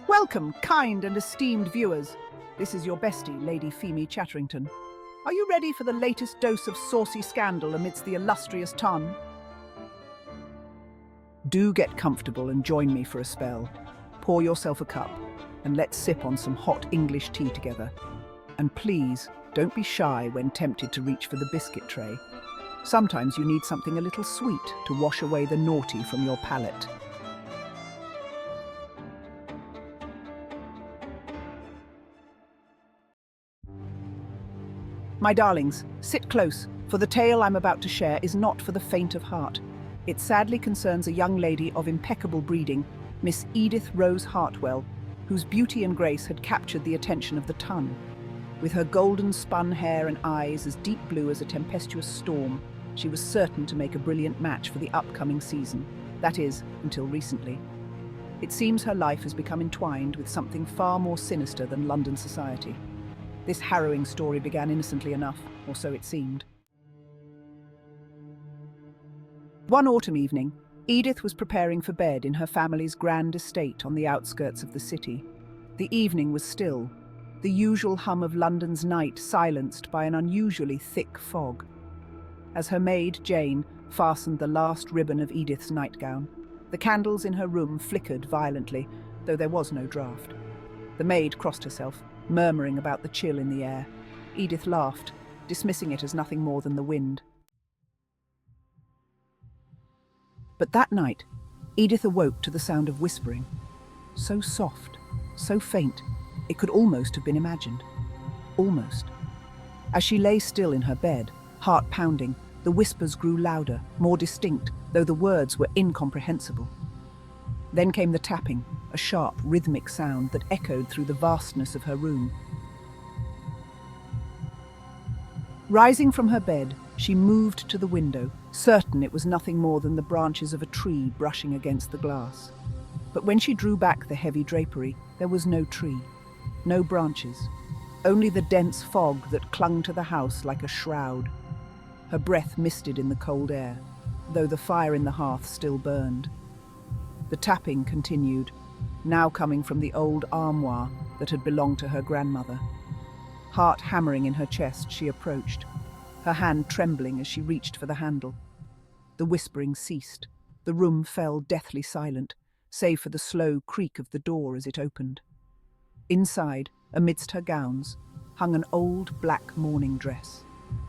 Welcome, kind and esteemed viewers. This is your bestie, Lady Pheme Chatterington. Are you ready for the latest dose of saucy scandal amidst the illustrious ton? Do get comfortable and join me for a spell. Pour yourself a cup and let's sip on some hot English tea together. And please, don't be shy when tempted to reach for the biscuit tray. Sometimes you need something a little sweet to wash away the naughty from your palate. My darlings, sit close, for the tale I'm about to share is not for the faint of heart. It sadly concerns a young lady of impeccable breeding, Miss Edith Rose Hartwell, whose beauty and grace had captured the attention of the ton. With her golden spun hair and eyes as deep blue as a tempestuous storm, she was certain to make a brilliant match for the upcoming season. That is, until recently. It seems her life has become entwined with something far more sinister than London society. This harrowing story began innocently enough, or so it seemed. One autumn evening, Edith was preparing for bed in her family's grand estate on the outskirts of the city. The evening was still, the usual hum of London's night silenced by an unusually thick fog. As her maid, Jane, fastened the last ribbon of Edith's nightgown, the candles in her room flickered violently, though there was no draught. The maid crossed herself, murmuring about the chill in the air. Edith laughed, dismissing it as nothing more than the wind. But that night, Edith awoke to the sound of whispering. So soft, so faint, it could almost have been imagined. Almost. As she lay still in her bed, heart pounding, the whispers grew louder, more distinct, though the words were incomprehensible. Then came the tapping, a sharp, rhythmic sound that echoed through the vastness of her room. Rising from her bed, she moved to the window, certain it was nothing more than the branches of a tree brushing against the glass. But when she drew back the heavy drapery, there was no tree, no branches, only the dense fog that clung to the house like a shroud. Her breath misted in the cold air, though the fire in the hearth still burned. The tapping continued, now coming from the old armoire that had belonged to her grandmother. Heart hammering in her chest, she approached, her hand trembling as she reached for the handle. The whispering ceased. The room fell deathly silent, save for the slow creak of the door as it opened. Inside, amidst her gowns, hung an old black mourning dress,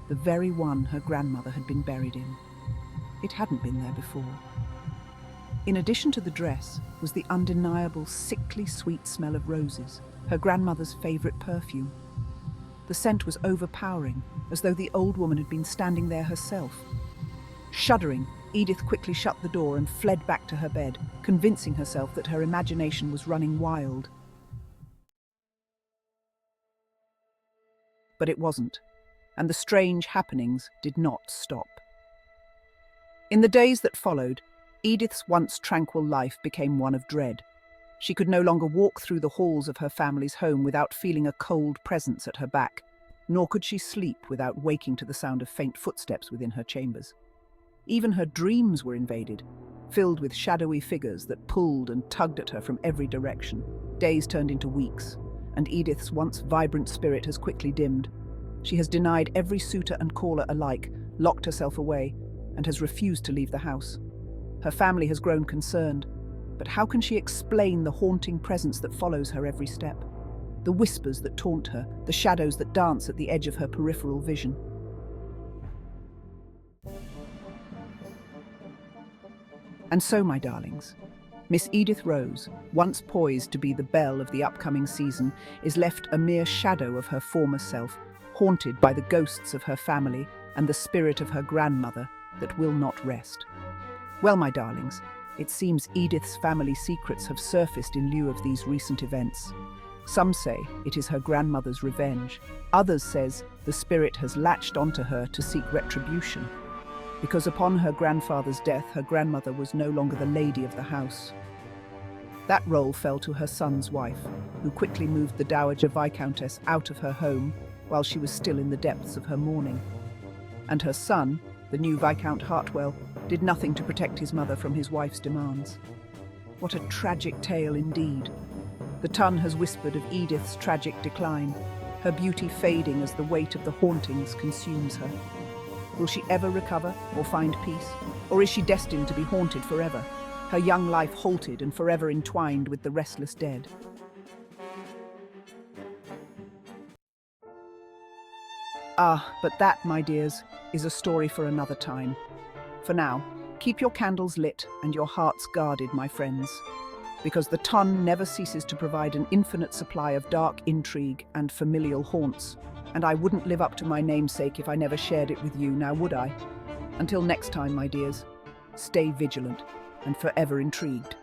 the very one her grandmother had been buried in. It hadn't been there before. In addition to the dress was the undeniable, sickly sweet smell of roses, her grandmother's favourite perfume. The scent was overpowering, as though the old woman had been standing there herself. Shuddering, Edith quickly shut the door and fled back to her bed, convincing herself that her imagination was running wild. But it wasn't, and the strange happenings did not stop. In the days that followed, Edith's once tranquil life became one of dread. She could no longer walk through the halls of her family's home without feeling a cold presence at her back, nor could she sleep without waking to the sound of faint footsteps within her chambers. Even her dreams were invaded, filled with shadowy figures that pulled and tugged at her from every direction. Days turned into weeks, and Edith's once vibrant spirit has quickly dimmed. She has denied every suitor and caller alike, locked herself away, and has refused to leave the house. Her family has grown concerned, but how can she explain the haunting presence that follows her every step? The whispers that taunt her, the shadows that dance at the edge of her peripheral vision. And so, my darlings, Miss Edith Rose, once poised to be the belle of the upcoming season, is left a mere shadow of her former self, haunted by the ghosts of her family and the spirit of her grandmother that will not rest. Well, my darlings, it seems Edith's family secrets have surfaced in lieu of these recent events. Some say it is her grandmother's revenge. Others says the spirit has latched onto her to seek retribution, because upon her grandfather's death, her grandmother was no longer the lady of the house. That role fell to her son's wife, who quickly moved the Dowager Viscountess out of her home while she was still in the depths of her mourning. And her son, the new Viscount Hartwell, did nothing to protect his mother from his wife's demands. What a tragic tale indeed. The Tun has whispered of Edith's tragic decline, her beauty fading as the weight of the hauntings consumes her. Will she ever recover or find peace? Or is she destined to be haunted forever, her young life halted and forever entwined with the restless dead? But that, my dears, is a story for another time. For now, keep your candles lit and your hearts guarded, my friends, because the Tun never ceases to provide an infinite supply of dark intrigue and familial haunts, and I wouldn't live up to my namesake if I never shared it with you, now would I? Until next time, my dears, stay vigilant and forever intrigued.